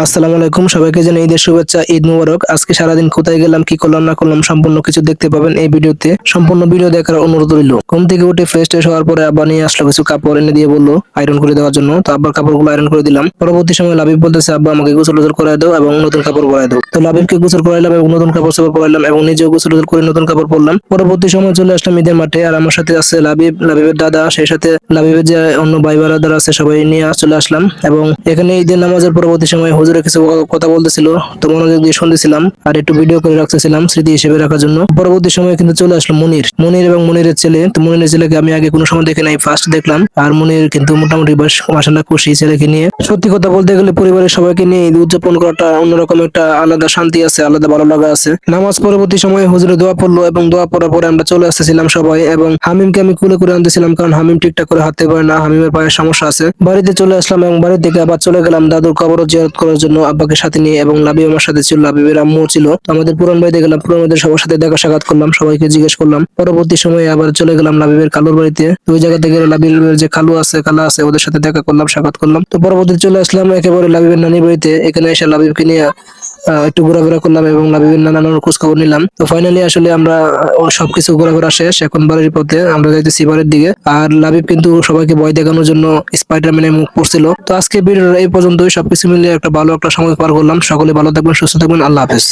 আসসালামু আলাইকুম, সবাইকে জানাই ঈদের শুভেচ্ছা, ঈদ মুবারক। আজকে সারাদিন কোথায় গেলাম, কি করলাম না করলাম সম্পূর্ণ কিছু দেখতে পাবেন এই ভিডিওতে। সম্পূর্ণ ভিডিও দেখার অনুরোধ রইল। ঘুম থেকে উঠে ফ্রেশ ট্রেশ হওয়ার পরে আব্বা নিয়ে আসলো কিছু কাপড়, এনে দিয়ে বললো আয়রন করে দেওয়ার জন্য। তো আব্বার কাপড়গুলো আয়রন করে দিলাম। পরবর্তী সময় লাবিব বলতেছে, আব্বা আমাকে গোসল টোসল করে দাও এবং নতুন কাপড় পরাই দাও। তো লাবিবকে গোসল করাইলাম এবং নতুন কাপড় চোপড় পরাইলাম এবং নিজেও গোসল টোসল করে নতুন কাপড় পরলাম। পরবর্তী সময় চলে আসলাম ঈদের মাঠে, আর আমার সাথে আছে লাবিব, লাবিবের দাদা, সেই সাথে লাবিবের যে অন্য ভাই বারাদার আছে সবাই নিয়ে চলে আসলাম। এবং এখানে ঈদের নামাজের পরবর্তী সময় হুজুরে কিছু কথা বলতেছিল, তো মনোযোগ দিয়ে শুনতেছিলাম আর একটু ভিডিও করে রাখতেছিলাম স্মৃতি হিসেবে রাখার জন্য। পরবর্তী সময় কিন্তু চলে আসলো মনির, মনির এবং মনিরের ছেলে। তো মনিরের ছেলেকে আমি আগে কোনো সময় দেখে নাই, ফার্স্ট দেখলাম। আর মনির কিন্তু মোটামুটি বেশ মাশাআল্লাহ খুশি ছেলেকে নিয়ে। সত্যি কথা বলতে গেলে পরিবারের সবাইকে নিয়ে ঈদ উদযাপন করাটা অন্যরকম একটা আলাদা শান্তি আছে, আলাদা ভালো লাগা আছে। নামাজ পরবর্তী সময়ে হুজুরে দোয়া পড়লো এবং দোয়া পড়ার পরে আমরা চলে আসতেছিলাম সবাই, এবং হামিমকে আমি কুলে করে আনতেছিলাম, কারণ হামিম ঠিকঠাক করে হাঁটতে পারে না, হামিমের পায়ের সমস্যা আছে। বাড়িতে চলে আসলাম এবং বাড়ি থেকে আবার চলে গেলাম দাদুর কবর জিয়ারত করার জন্য আব্বাকে সাথে নিয়ে, এবং লাবিব আমার সাথে ছিল, লাবিবের আম্মু ছিল। তো আমাদের পুরান বাড়িতে গেলাম, পুরান বাড়িতে সবার সাথে দেখা সাক্ষাৎ করলাম, সবাইকে জিজ্ঞেস করলাম। পরবর্তী সময়ে আবার চলে গেলাম লাবিবের খালুর বাড়িতে। তো ওই জায়গা থেকে লাবিবের যে খালু আছে খালা আছে ওদের সাথে দেখা করলাম, সাক্ষাৎ করলাম। তো পরবর্তীতে চলে আসলাম একেবারে লাবিবের নানির বাড়িতে। এখানে এসে লাবিবকে নিয়ে একটু ঘোরাফেরা করলাম এবং লাবিবের নানার খোঁজ খবর নিলাম। তো ফাইনালি আসলে আমরা সবকিছু ঘোরাফেরা শেষ, এখন বাড়ির পথে আমরা যাইতেছি বাড়ির দিকে। আর লাবিব কিন্তু সবাইকে ভয় দেখানোর জন্য স্পাইডারম্যানের মুখ পড়ছিল। তো আজকে ভিডিওর এই পর্যন্তই, সবকিছু মিলিয়ে একটা ভালো একটা সময় পার করলাম। সকলে ভালো থাকবেন, সুস্থ থাকবেন, আল্লাহ হাফেজ।